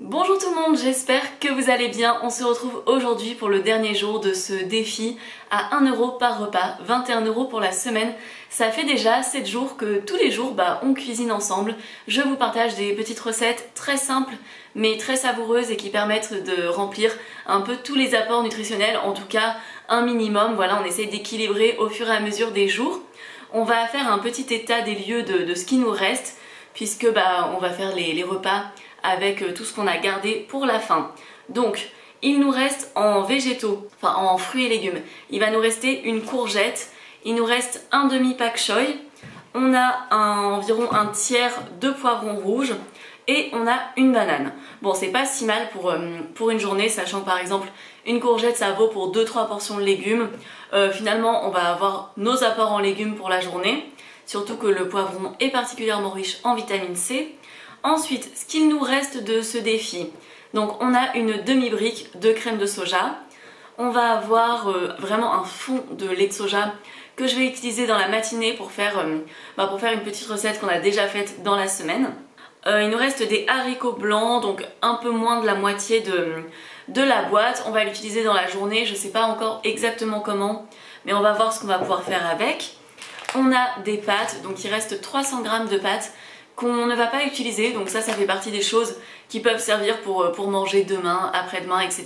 Bonjour tout le monde, j'espère que vous allez bien. On se retrouve aujourd'hui pour le dernier jour de ce défi à 1 € par repas, 21 € pour la semaine. Ça fait déjà 7 jours que tous les jours on cuisine ensemble. Je vous partage des petites recettes très simples mais très savoureuses et qui permettent de remplir un peu tous les apports nutritionnels, en tout cas un minimum. Voilà, on essaye d'équilibrer au fur et à mesure des jours. On va faire un petit état des lieux de ce qui nous reste puisque on va faire les repas avec tout ce qu'on a gardé pour la fin. Donc, il nous reste en végétaux, enfin en fruits et légumes, il va nous rester une courgette, il nous reste un demi pak choy, on a environ un tiers de poivrons rouges et on a une banane. Bon, c'est pas si mal pour une journée, sachant que par exemple une courgette ça vaut pour 2-3 portions de légumes. Finalement on va avoir nos apports en légumes pour la journée, surtout que le poivron est particulièrement riche en vitamine C. Ensuite, ce qu'il nous reste de ce défi, donc on a une demi-brique de crème de soja. On va avoir vraiment un fond de lait de soja que je vais utiliser dans la matinée pour faire une petite recette qu'on a déjà faite dans la semaine. Il nous reste des haricots blancs, donc un peu moins de la moitié de la boîte. On va l'utiliser dans la journée, je ne sais pas encore exactement comment, mais on va voir ce qu'on va pouvoir faire avec. On a des pâtes, donc il reste 300 g de pâtes qu'on ne va pas utiliser, donc ça fait partie des choses qui peuvent servir pour manger demain, après-demain, etc.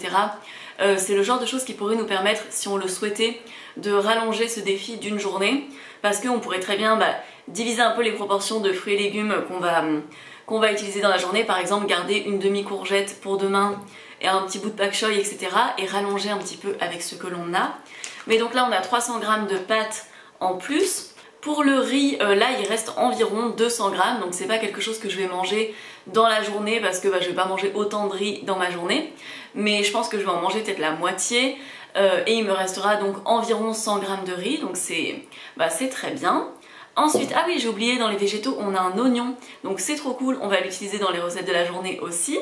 C'est le genre de choses qui pourrait nous permettre, si on le souhaitait, de rallonger ce défi d'une journée, parce qu'on pourrait très bien diviser un peu les proportions de fruits et légumes qu'on va utiliser dans la journée, par exemple garder une demi-courgette pour demain et un petit bout de pak choy, etc. et rallonger un petit peu avec ce que l'on a. Mais donc là on a 300 g de pâtes en plus. Pour le riz, là il reste environ 200 g, donc c'est pas quelque chose que je vais manger dans la journée parce que je vais pas manger autant de riz dans ma journée, mais je pense que je vais en manger peut-être la moitié et il me restera donc environ 100 g de riz, donc c'est très bien. Ensuite, ah oui j'ai oublié, dans les végétaux on a un oignon, donc c'est trop cool, on va l'utiliser dans les recettes de la journée aussi.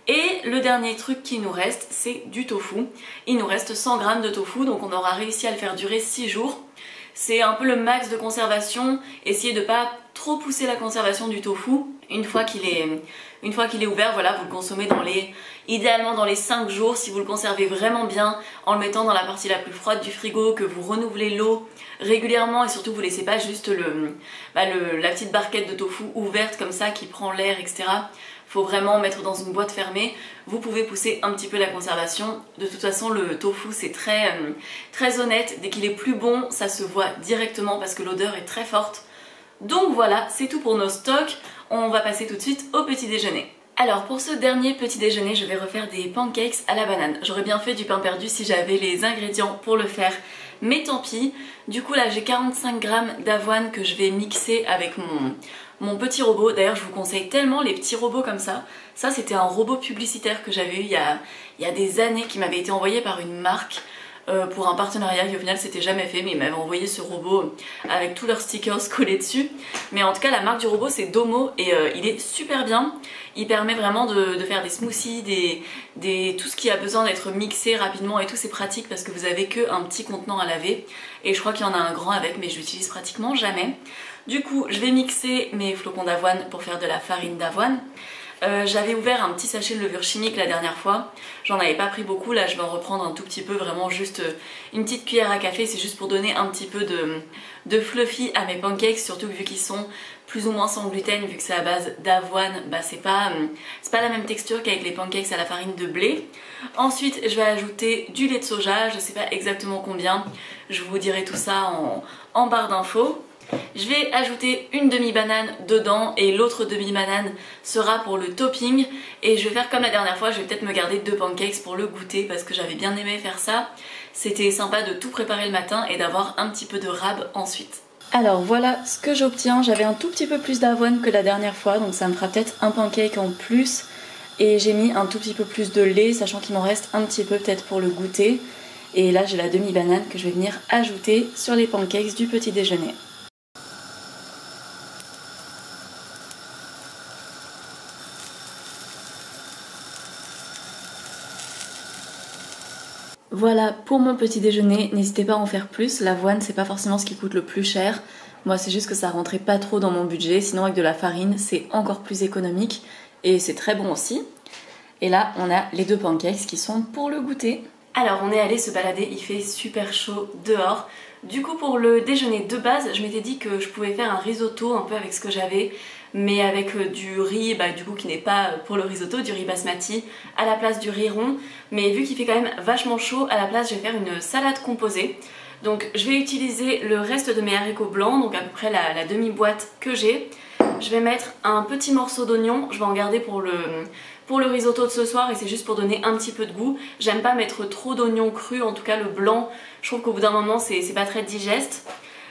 Et le dernier truc qui nous reste, c'est du tofu. Il nous reste 100 g de tofu, donc on aura réussi à le faire durer 6 jours. C'est un peu le max de conservation, essayez de pas trop pousser la conservation du tofu. Une fois qu'il est ouvert, voilà, vous le consommez idéalement dans les 5 jours, si vous le conservez vraiment bien, en le mettant dans la partie la plus froide du frigo, que vous renouvelez l'eau régulièrement et surtout vous laissez pas juste la petite barquette de tofu ouverte comme ça qui prend l'air, etc. Faut vraiment mettre dans une boîte fermée. Vous pouvez pousser un petit peu la conservation. De toute façon le tofu c'est très honnête, dès qu'il est plus bon ça se voit directement parce que l'odeur est très forte. Donc voilà, c'est tout pour nos stocks. On va passer tout de suite au petit déjeuner. Alors pour ce dernier petit déjeuner je vais refaire des pancakes à la banane. J'aurais bien fait du pain perdu si j'avais les ingrédients pour le faire, mais tant pis. Du coup là j'ai 45 g d'avoine que je vais mixer avec mon petit robot. D'ailleurs je vous conseille tellement les petits robots comme ça. Ça c'était un robot publicitaire que j'avais eu il y a des années, qui m'avait été envoyé par une marque pour un partenariat, et au final c'était jamais fait, mais ils m'avaient envoyé ce robot avec tous leurs stickers collés dessus. Mais en tout cas la marque du robot c'est Domo et il est super bien. Il permet vraiment de faire des smoothies, tout ce qui a besoin d'être mixé rapidement et tout, c'est pratique parce que vous avez qu'un petit contenant à laver. Et je crois qu'il y en a un grand avec, mais je l'utilise pratiquement jamais. Du coup je vais mixer mes flocons d'avoine pour faire de la farine d'avoine. J'avais ouvert un petit sachet de levure chimique la dernière fois, j'en avais pas pris beaucoup, là je vais en reprendre un tout petit peu, vraiment juste une petite cuillère à café, c'est juste pour donner un petit peu de fluffy à mes pancakes, surtout vu qu'ils sont plus ou moins sans gluten, vu que c'est à base d'avoine, c'est pas la même texture qu'avec les pancakes à la farine de blé. Ensuite je vais ajouter du lait de soja, je sais pas exactement combien, je vous dirai tout ça en barre d'infos. Je vais ajouter une demi-banane dedans et l'autre demi-banane sera pour le topping. Et je vais faire comme la dernière fois, je vais peut-être me garder 2 pancakes pour le goûter parce que j'avais bien aimé faire ça. C'était sympa de tout préparer le matin et d'avoir un petit peu de rab ensuite. Alors voilà ce que j'obtiens, j'avais un tout petit peu plus d'avoine que la dernière fois, donc ça me fera peut-être un pancake en plus. Et j'ai mis un tout petit peu plus de lait, sachant qu'il m'en reste un petit peu peut-être pour le goûter. Et là j'ai la demi-banane que je vais venir ajouter sur les pancakes du petit déjeuner. Voilà pour mon petit déjeuner, n'hésitez pas à en faire plus, l'avoine c'est pas forcément ce qui coûte le plus cher, moi c'est juste que ça rentrait pas trop dans mon budget, sinon avec de la farine c'est encore plus économique et c'est très bon aussi. Et là on a les 2 pancakes qui sont pour le goûter. Alors on est allé se balader, il fait super chaud dehors. Du coup pour le déjeuner de base, je m'étais dit que je pouvais faire un risotto un peu avec ce que j'avais, mais avec du riz, du coup qui n'est pas pour le risotto, du riz basmati à la place du riz rond. Mais vu qu'il fait quand même vachement chaud, à la place je vais faire une salade composée. Donc je vais utiliser le reste de mes haricots blancs, donc à peu près la demi-boîte que j'ai. Je vais mettre un petit morceau d'oignon, je vais en garder pour le risotto de ce soir et c'est juste pour donner un petit peu de goût. J'aime pas mettre trop d'oignons crus, en tout cas le blanc, je trouve qu'au bout d'un moment c'est pas très digeste.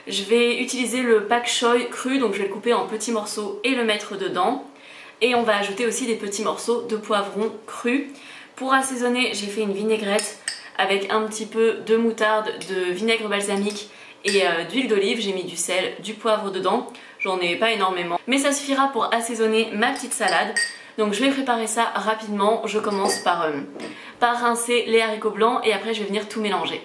Je vais utiliser le pak choi cru, donc je vais le couper en petits morceaux et le mettre dedans. Et on va ajouter aussi des petits morceaux de poivron cru. Pour assaisonner, j'ai fait une vinaigrette avec un petit peu de moutarde, de vinaigre balsamique et d'huile d'olive. J'ai mis du sel, du poivre dedans. J'en ai pas énormément, mais ça suffira pour assaisonner ma petite salade. Donc je vais préparer ça rapidement. Je commence par rincer les haricots blancs et après je vais venir tout mélanger.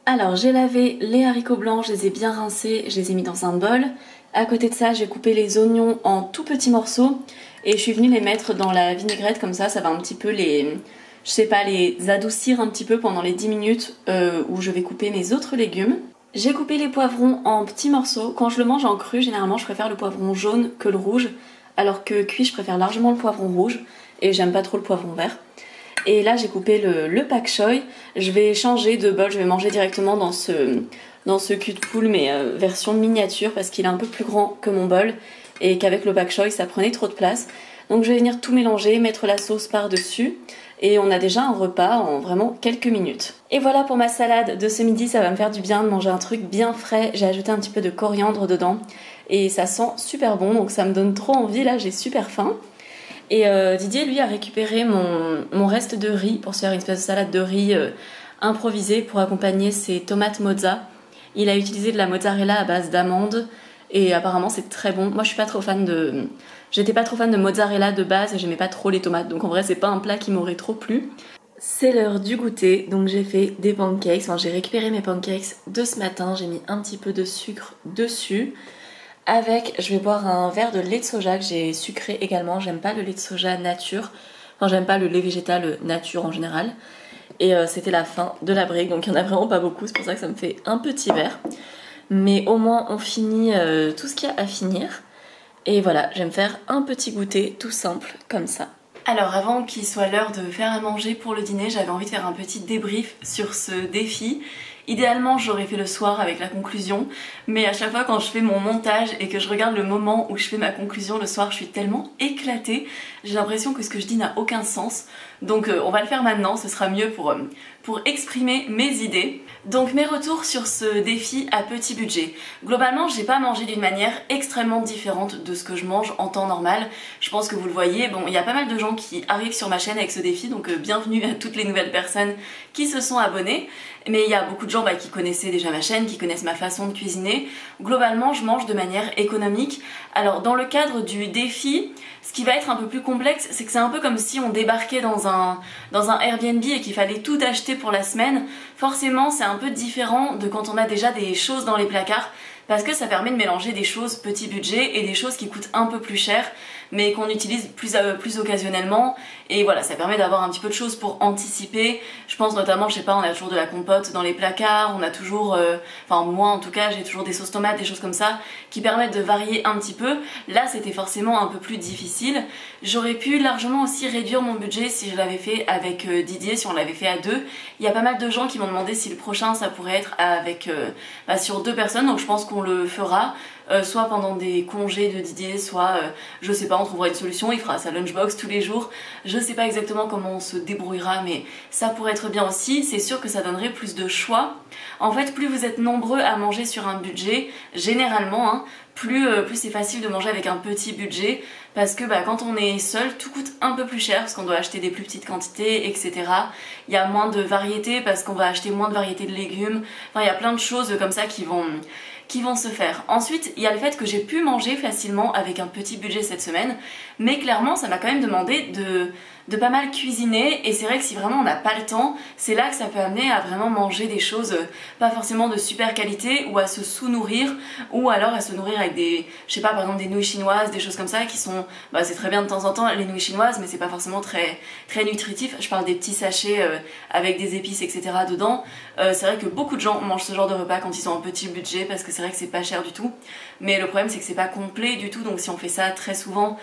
Alors j'ai lavé les haricots blancs, je les ai bien rincés, je les ai mis dans un bol. À côté de ça, j'ai coupé les oignons en tout petits morceaux et je suis venue les mettre dans la vinaigrette, comme ça va un petit peu les adoucir un petit peu pendant les 10 minutes où je vais couper mes autres légumes. J'ai coupé les poivrons en petits morceaux. Quand je le mange en cru, généralement je préfère le poivron jaune que le rouge, alors que cuit je préfère largement le poivron rouge et j'aime pas trop le poivron vert. Et là j'ai coupé le pak choi. Je vais changer de bol, je vais manger directement dans ce cul de poule mais version miniature parce qu'il est un peu plus grand que mon bol et qu'avec le pak choi ça prenait trop de place. Donc je vais venir tout mélanger, mettre la sauce par-dessus et on a déjà un repas en vraiment quelques minutes. Et voilà pour ma salade de ce midi, ça va me faire du bien de manger un truc bien frais. J'ai ajouté un petit peu de coriandre dedans et ça sent super bon, donc ça me donne trop envie, là j'ai super faim. Et Didier lui a récupéré mon reste de riz pour se faire une espèce de salade de riz improvisée pour accompagner ses tomates mozza. Il a utilisé de la mozzarella à base d'amandes et apparemment c'est très bon. Moi je suis pas trop fan de... J'étais pas trop fan de mozzarella de base et j'aimais pas trop les tomates, donc en vrai c'est pas un plat qui m'aurait trop plu. C'est l'heure du goûter, donc j'ai fait des pancakes, enfin j'ai récupéré mes pancakes de ce matin, j'ai mis un petit peu de sucre dessus. Avec, je vais boire un verre de lait de soja que j'ai sucré également, j'aime pas le lait de soja nature, enfin j'aime pas le lait végétal nature en général. Et c'était la fin de la brique, donc il y en a vraiment pas beaucoup, c'est pour ça que ça me fait un petit verre. Mais au moins on finit tout ce qu'il y a à finir. Et voilà, je vais me faire un petit goûter tout simple comme ça. Alors avant qu'il soit l'heure de faire à manger pour le dîner, j'avais envie de faire un petit débrief sur ce défi. Idéalement j'aurais fait le soir avec la conclusion, mais à chaque fois quand je fais mon montage et que je regarde le moment où je fais ma conclusion le soir, je suis tellement éclatée, j'ai l'impression que ce que je dis n'a aucun sens. Donc on va le faire maintenant, ce sera mieux pour exprimer mes idées. Donc mes retours sur ce défi à petit budget. Globalement j'ai pas mangé d'une manière extrêmement différente de ce que je mange en temps normal. Je pense que vous le voyez, bon il y a pas mal de gens qui arrivent sur ma chaîne avec ce défi, donc bienvenue à toutes les nouvelles personnes qui se sont abonnées. Mais il y a beaucoup de gens qui connaissaient déjà ma chaîne, qui connaissent ma façon de cuisiner. Globalement je mange de manière économique. Alors dans le cadre du défi, ce qui va être un peu plus complexe, c'est que c'est un peu comme si on débarquait dans un Airbnb et qu'il fallait tout acheter pour la semaine. Forcément c'est un peu différent de quand on a déjà des choses dans les placards, parce que ça permet de mélanger des choses petit budget et des choses qui coûtent un peu plus cher mais qu'on utilise plus occasionnellement, et voilà, ça permet d'avoir un petit peu de choses pour anticiper. Je pense notamment, je sais pas, on a toujours de la compote dans les placards, on a toujours, enfin moi en tout cas j'ai toujours des sauces tomates, des choses comme ça qui permettent de varier un petit peu. Là c'était forcément un peu plus difficile. J'aurais pu largement aussi réduire mon budget si je l'avais fait avec Didier, si on l'avait fait à deux. Il y a pas mal de gens qui m'ont demandé si le prochain ça pourrait être avec sur 2 personnes, donc je pense qu'on le fera. Soit pendant des congés de Didier, soit je sais pas, on trouvera une solution, il fera sa lunchbox tous les jours. Je sais pas exactement comment on se débrouillera, mais ça pourrait être bien aussi. C'est sûr que ça donnerait plus de choix. En fait, plus vous êtes nombreux à manger sur un budget, généralement, hein, plus c'est facile de manger avec un petit budget, parce que quand on est seul, tout coûte un peu plus cher parce qu'on doit acheter des plus petites quantités, etc. Il y a moins de variété parce qu'on va acheter moins de variétés de légumes. Enfin, il y a plein de choses comme ça qui vont se faire. Ensuite, il y a le fait que j'ai pu manger facilement avec un petit budget cette semaine, mais clairement ça m'a quand même demandé pas mal cuisiner, et c'est vrai que si vraiment on n'a pas le temps, c'est là que ça peut amener à vraiment manger des choses pas forcément de super qualité, ou à se sous-nourrir, ou alors à se nourrir avec des, je sais pas, par exemple des nouilles chinoises, des choses comme ça qui sont, bah c'est très bien de temps en temps les nouilles chinoises, mais c'est pas forcément très nutritif. Je parle des petits sachets avec des épices etc dedans. C'est vrai que beaucoup de gens mangent ce genre de repas quand ils ont un petit budget, parce que c'est vrai que c'est pas cher du tout, mais le problème c'est que c'est pas complet du tout, donc si on fait ça très souvent,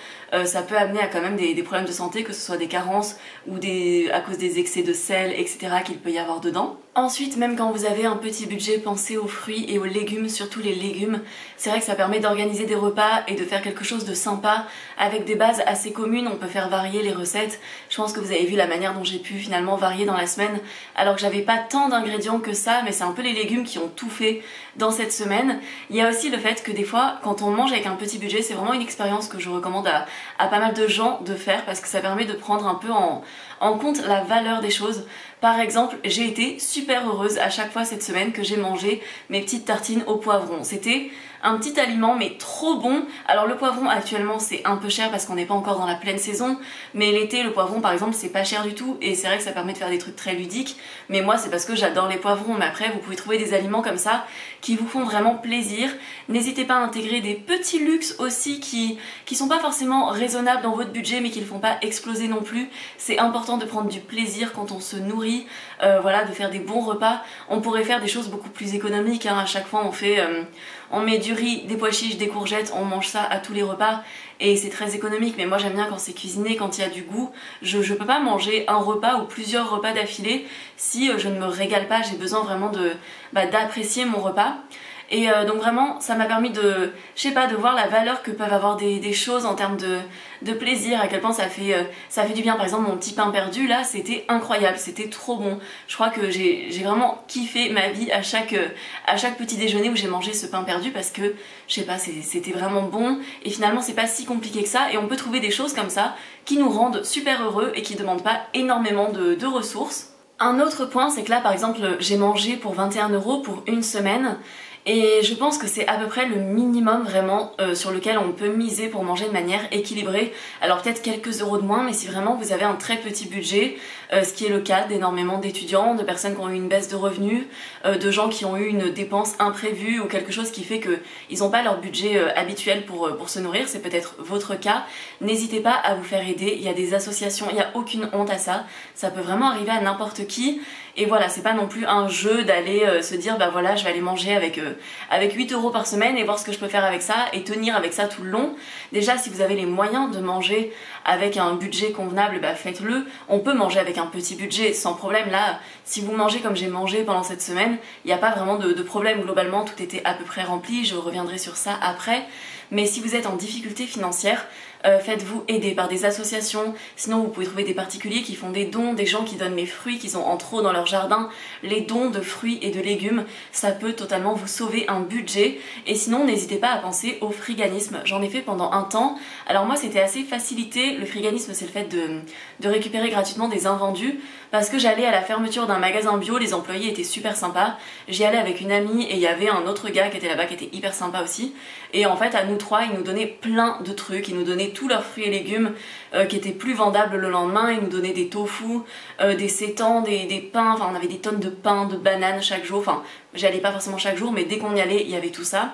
ça peut amener à quand même des problèmes de santé, que ce soit des carences ou à cause des excès de sel, etc. qu'il peut y avoir dedans. Ensuite, même quand vous avez un petit budget, pensez aux fruits et aux légumes, surtout les légumes. C'est vrai que ça permet d'organiser des repas et de faire quelque chose de sympa avec des bases assez communes. On peut faire varier les recettes. Je pense que vous avez vu la manière dont j'ai pu finalement varier dans la semaine, alors que j'avais pas tant d'ingrédients que ça, mais c'est un peu les légumes qui ont tout fait dans cette semaine. Il y a aussi le fait que des fois, quand on mange avec un petit budget, c'est vraiment une expérience que je recommande à pas mal de gens de faire, parce que ça permet de prendre un peu en compte la valeur des choses. Par exemple, j'ai été super heureuse à chaque fois cette semaine que j'ai mangé mes petites tartines au poivron. C'était un petit aliment mais trop bon. Alors le poivron actuellement c'est un peu cher parce qu'on n'est pas encore dans la pleine saison, mais l'été le poivron par exemple c'est pas cher du tout, et c'est vrai que ça permet de faire des trucs très ludiques. Mais moi c'est parce que j'adore les poivrons, mais après vous pouvez trouver des aliments comme ça qui vous font vraiment plaisir. N'hésitez pas à intégrer des petits luxes aussi qui sont pas forcément raisonnables dans votre budget, mais qui ne font pas exploser non plus. C'est important de prendre du plaisir quand on se nourrit, voilà, de faire des bons repas. On pourrait faire des choses beaucoup plus économiques, hein. À chaque fois on met du riz, des pois chiches, des courgettes, on mange ça à tous les repas et c'est très économique, mais moi j'aime bien quand c'est cuisiné, quand il y a du goût. Je peux pas manger un repas ou plusieurs repas d'affilée si je ne me régale pas. J'ai besoin vraiment d'apprécier mon repas. Et donc vraiment ça m'a permis de, je sais pas, de voir la valeur que peuvent avoir des choses en termes de plaisir, à quel point ça fait du bien. Par exemple mon petit pain perdu là, c'était incroyable, c'était trop bon. Je crois que j'ai vraiment kiffé ma vie à chaque petit déjeuner où j'ai mangé ce pain perdu, parce que je sais pas, c'était vraiment bon, et finalement c'est pas si compliqué que ça, et on peut trouver des choses comme ça qui nous rendent super heureux et qui demandent pas énormément de ressources. Un autre point, c'est que là par exemple j'ai mangé pour 21 € pour une semaine, et je pense que c'est à peu près le minimum vraiment sur lequel on peut miser pour manger de manière équilibrée. Alors peut-être quelques euros de moins, mais si vraiment vous avez un très petit budget, ce qui est le cas d'énormément d'étudiants, de personnes qui ont eu une baisse de revenus, de gens qui ont eu une dépense imprévue ou quelque chose qui fait qu'ils n'ont pas leur budget habituel pour se nourrir, c'est peut-être votre cas. N'hésitez pas à vous faire aider, il y a des associations, il n'y a aucune honte à ça, ça peut vraiment arriver à n'importe qui. Et voilà, c'est pas non plus un jeu d'aller se dire bah voilà, je vais aller manger avec 8 € par semaine et voir ce que je peux faire avec ça et tenir avec ça tout le long. Déjà, si vous avez les moyens de manger avec un budget convenable, bah faites-le. On peut manger avec un petit budget sans problème. Là, si vous mangez comme j'ai mangé pendant cette semaine, il n'y a pas vraiment de problème. Globalement, tout était à peu près rempli, je reviendrai sur ça après. Mais si vous êtes en difficulté financière, faites-vous aider par des associations. Sinon vous pouvez trouver des particuliers qui font des dons, des gens qui donnent les fruits qu'ils ont en trop dans leur jardin. Les dons de fruits et de légumes, ça peut totalement vous sauver un budget. Et sinon n'hésitez pas à penser au friganisme. J'en ai fait pendant un temps. Alors moi c'était assez facilité. Le friganisme c'est le fait de récupérer gratuitement des invendus, parce que j'allais à la fermeture d'un magasin bio, les employés étaient super sympas. J'y allais avec une amie et il y avait un autre gars qui était là-bas qui était hyper sympa aussi. Et en fait à nous trois ils nous donnaient plein de trucs, ils nous donnaient tous leurs fruits et légumes qui étaient plus vendables le lendemain. Ils nous donnaient des tofu, des sétans, des pains, enfin on avait des tonnes de pain, de bananes chaque jour. Enfin j'y allais pas forcément chaque jour, mais dès qu'on y allait il y avait tout ça.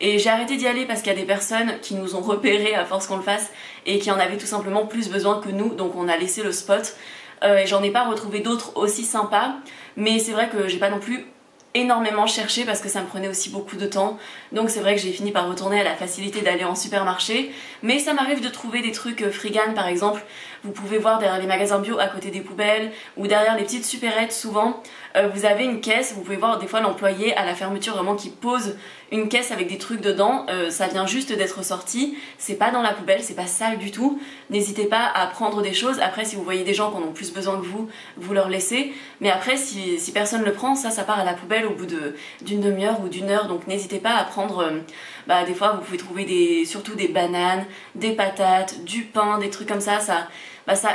Et j'ai arrêté d'y aller parce qu'il y a des personnes qui nous ont repérés à force qu'on le fasse et qui en avaient tout simplement plus besoin que nous, donc on a laissé le spot. Et j'en ai pas retrouvé d'autres aussi sympas, mais c'est vrai que j'ai pas non plus énormément cherché parce que ça me prenait aussi beaucoup de temps, donc c'est vrai que j'ai fini par retourner à la facilité d'aller en supermarché. Mais ça m'arrive de trouver des trucs Freegan par exemple. Vous pouvez voir derrière les magasins bio à côté des poubelles ou derrière les petites supérettes souvent vous avez une caisse. Vous pouvez voir des fois l'employé à la fermeture vraiment qui pose une caisse avec des trucs dedans, ça vient juste d'être sorti, c'est pas dans la poubelle, c'est pas sale du tout. N'hésitez pas à prendre des choses. Après si vous voyez des gens qui en ont plus besoin que vous leur laissez, mais après si personne le prend, ça part à la poubelle au bout d'une demi-heure ou d'une heure. Donc n'hésitez pas à prendre, des fois vous pouvez trouver surtout des bananes, des patates, du pain, des trucs comme ça, ça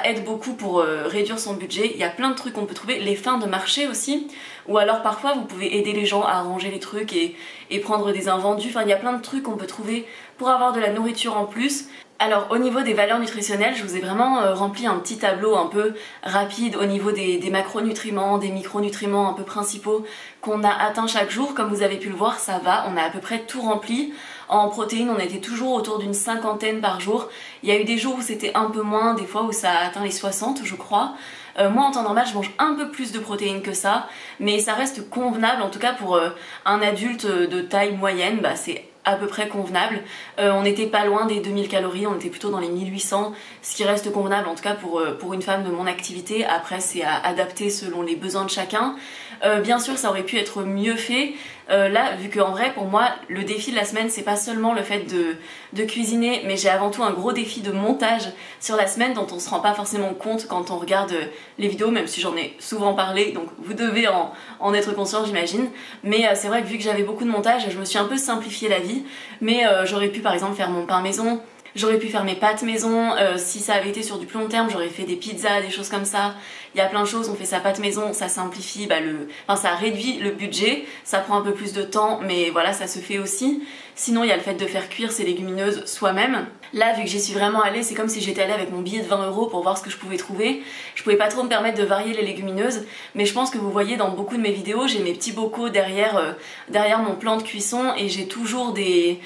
aide beaucoup pour réduire son budget. Il y a plein de trucs qu'on peut trouver, les fins de marché aussi, ou alors parfois vous pouvez aider les gens à ranger les trucs et prendre des invendus. Enfin il y a plein de trucs qu'on peut trouver pour avoir de la nourriture en plus. Alors au niveau des valeurs nutritionnelles, je vous ai vraiment rempli un petit tableau un peu rapide au niveau des macronutriments, des micronutriments un peu principaux qu'on a atteints chaque jour. Comme vous avez pu le voir, ça va, on a à peu près tout rempli. En protéines, on était toujours autour d'une 50aine par jour. Il y a eu des jours où c'était un peu moins, des fois où ça a atteint les 60 je crois. Moi en temps normal je mange un peu plus de protéines que ça, mais ça reste convenable, en tout cas pour un adulte de taille moyenne, bah, c'est à peu près convenable. On n'était pas loin des 2000 calories, on était plutôt dans les 1800, ce qui reste convenable en tout cas pour une femme de mon activité. Après c'est à adapter selon les besoins de chacun. Bien sûr ça aurait pu être mieux fait. Là vu qu'en vrai pour moi le défi de la semaine c'est pas seulement le fait de cuisiner, mais j'ai avant tout un gros défi de montage sur la semaine dont on se rend pas forcément compte quand on regarde les vidéos, même si j'en ai souvent parlé, donc vous devez en être conscient j'imagine. Mais c'est vrai que vu que j'avais beaucoup de montage, je me suis un peu simplifié la vie. Mais j'aurais pu par exemple faire mon pain maison, j'aurais pu faire mes pâtes maison, si ça avait été sur du plus long terme j'aurais fait des pizzas, des choses comme ça. Il y a plein de choses, on fait sa pâte maison, ça simplifie, ça réduit le budget, ça prend un peu plus de temps mais voilà ça se fait aussi. Sinon il y a le fait de faire cuire ses légumineuses soi-même. Là vu que j'y suis vraiment allée, c'est comme si j'étais allée avec mon billet de 20 € pour voir ce que je pouvais trouver. Je pouvais pas trop me permettre de varier les légumineuses, mais je pense que vous voyez dans beaucoup de mes vidéos, j'ai mes petits bocaux derrière mon plan de cuisson et j'ai toujours des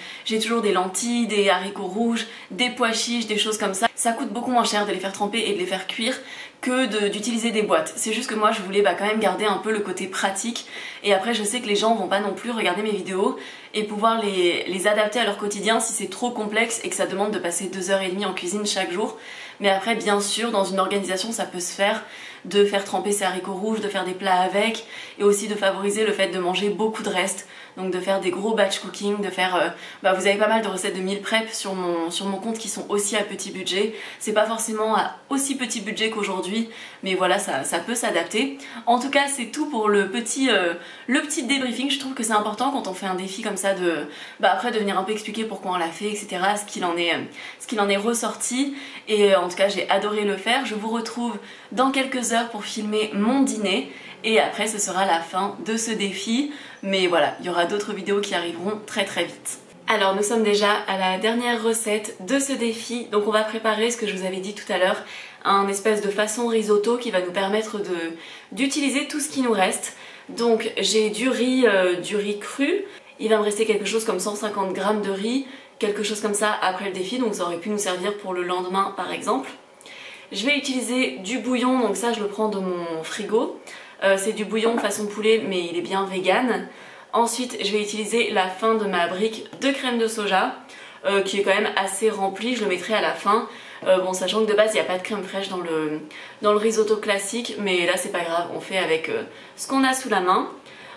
lentilles, des haricots rouges, des pois chiches, des choses comme ça. Ça coûte beaucoup moins cher de les faire tremper et de les faire cuire que d'utiliser des boîtes. C'est juste que moi je voulais quand même garder un peu le côté pratique, et après je sais que les gens vont pas non plus regarder mes vidéos et pouvoir les adapter à leur quotidien si c'est trop complexe et que ça demande de passer 2h30 en cuisine chaque jour. Mais après bien sûr dans une organisation ça peut se faire, de faire tremper ses haricots rouges, de faire des plats avec, et aussi de favoriser le fait de manger beaucoup de restes, donc de faire des gros batch cooking, de faire... vous avez pas mal de recettes de meal prep sur mon compte qui sont aussi à petit budget. C'est pas forcément à aussi petit budget qu'aujourd'hui, mais voilà, ça peut s'adapter. En tout cas, c'est tout pour le petit débriefing. Je trouve que c'est important quand on fait un défi comme ça après de venir un peu expliquer pourquoi on l'a fait, etc., ce qu'il en est ressorti. Et en tout cas, j'ai adoré le faire. Je vous retrouve dans quelques heures pour filmer mon dîner. Et après ce sera la fin de ce défi, mais voilà, il y aura d'autres vidéos qui arriveront très très vite. Alors nous sommes déjà à la dernière recette de ce défi, donc on va préparer ce que je vous avais dit tout à l'heure, un espèce de façon risotto qui va nous permettre d'utiliser tout ce qui nous reste. Donc j'ai du riz cru, il va me rester quelque chose comme 150 g de riz, quelque chose comme ça après le défi, donc ça aurait pu nous servir pour le lendemain par exemple. Je vais utiliser du bouillon, donc ça je le prends de mon frigo. C'est du bouillon façon poulet mais il est bien vegan. Ensuite je vais utiliser la fin de ma brique de crème de soja qui est quand même assez remplie, je le mettrai à la fin. Bon, sachant que de base il n'y a pas de crème fraîche dans le risotto classique, mais là c'est pas grave, on fait avec ce qu'on a sous la main.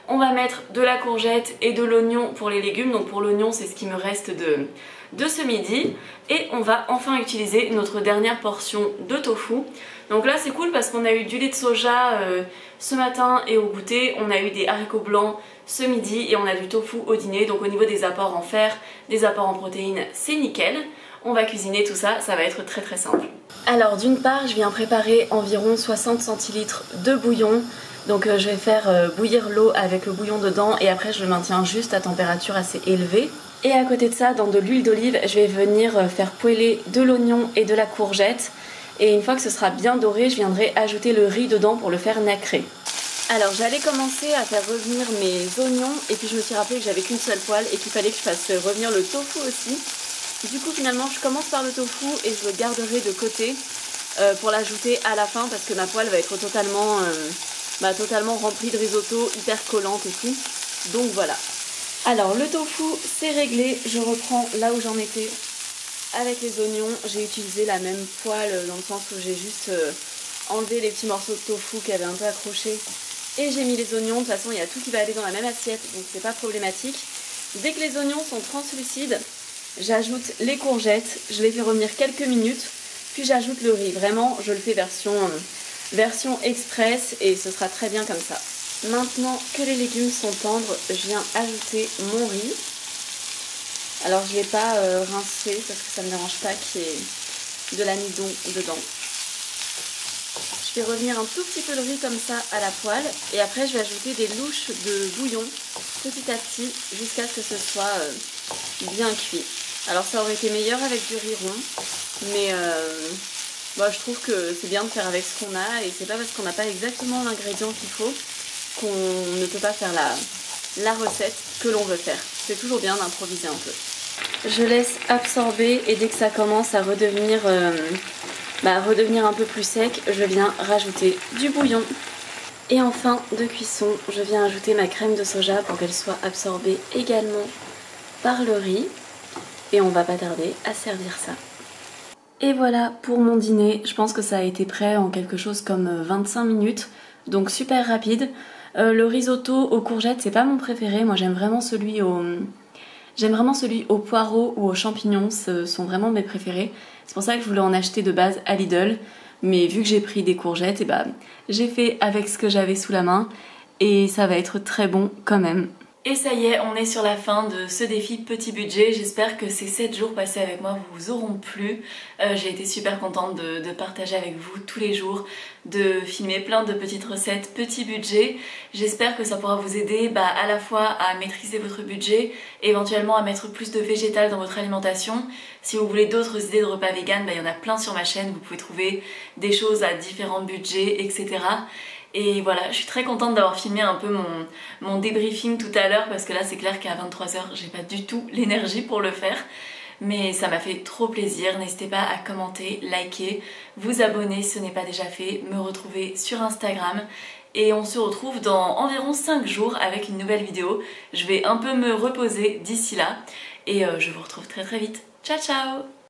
On va mettre de la courgette et de l'oignon pour les légumes, donc pour l'oignon c'est ce qui me reste de ce midi. Et on va enfin utiliser notre dernière portion de tofu. Donc là c'est cool parce qu'on a eu du lait de soja ce matin et au goûter, on a eu des haricots blancs ce midi et on a du tofu au dîner. Donc au niveau des apports en fer, des apports en protéines, c'est nickel. On va cuisiner tout ça, ça va être très très simple. Alors d'une part je viens préparer environ 60 centilitres de bouillon. Donc je vais faire bouillir l'eau avec le bouillon dedans et après je le maintiens juste à température assez élevée. Et à côté de ça, dans de l'huile d'olive, je vais venir faire poêler de l'oignon et de la courgette. Et une fois que ce sera bien doré, je viendrai ajouter le riz dedans pour le faire nacrer. Alors j'allais commencer à faire revenir mes oignons et puis je me suis rappelé que j'avais qu'une seule poêle et qu'il fallait que je fasse revenir le tofu aussi. Du coup finalement je commence par le tofu et je le garderai de côté pour l'ajouter à la fin parce que ma poêle va être totalement remplie de risotto, hyper collante et tout. Donc voilà. Alors le tofu c'est réglé, je reprends là où j'en étais avec les oignons. J'ai utilisé la même poêle dans le sens où j'ai juste enlevé les petits morceaux de tofu qui avaient un peu accroché et j'ai mis les oignons. De toute façon il y a tout qui va aller dans la même assiette donc c'est pas problématique. Dès que les oignons sont translucides, j'ajoute les courgettes, je les fais revenir quelques minutes puis j'ajoute le riz. Vraiment je le fais version express et ce sera très bien comme ça. Maintenant que les légumes sont tendres, je viens ajouter mon riz. Alors je ne l'ai pas rincé parce que ça ne me dérange pas qu'il y ait de l'amidon dedans. Je fais revenir un tout petit peu le riz comme ça à la poêle et après je vais ajouter des louches de bouillon petit à petit jusqu'à ce que ce soit bien cuit. Alors ça aurait été meilleur avec du riz rond, mais je trouve que c'est bien de faire avec ce qu'on a et c'est pas parce qu'on n'a pas exactement l'ingrédient qu'il faut qu'on ne peut pas faire la recette que l'on veut faire. C'est toujours bien d'improviser un peu. Je laisse absorber et dès que ça commence à redevenir un peu plus sec, je viens rajouter du bouillon. Et en fin de cuisson, je viens ajouter ma crème de soja pour qu'elle soit absorbée également par le riz. Et on va pas tarder à servir ça. Et voilà pour mon dîner. Je pense que ça a été prêt en quelque chose comme 25 minutes. Donc super rapide. Le risotto aux courgettes, c'est pas mon préféré. Moi j'aime vraiment celui au poireau ou aux champignons. Ce sont vraiment mes préférés. C'est pour ça que je voulais en acheter de base à Lidl. Mais vu que j'ai pris des courgettes, j'ai fait avec ce que j'avais sous la main. Et ça va être très bon quand même. Et ça y est, on est sur la fin de ce défi petit budget. J'espère que ces 7 jours passés avec moi vous auront plu. J'ai été super contente de partager avec vous tous les jours, de filmer plein de petites recettes petit budget. J'espère que ça pourra vous aider à la fois à maîtriser votre budget, éventuellement à mettre plus de végétal dans votre alimentation. Si vous voulez d'autres idées de repas vegan, il y en a plein sur ma chaîne. Vous pouvez trouver des choses à différents budgets, etc. Et voilà, je suis très contente d'avoir filmé un peu mon débriefing tout à l'heure parce que là c'est clair qu'à 23 h j'ai pas du tout l'énergie pour le faire. Mais ça m'a fait trop plaisir. N'hésitez pas à commenter, liker, vous abonner si ce n'est pas déjà fait, me retrouver sur Instagram. Et on se retrouve dans environ 5 jours avec une nouvelle vidéo. Je vais un peu me reposer d'ici là. Et je vous retrouve très très vite. Ciao ciao!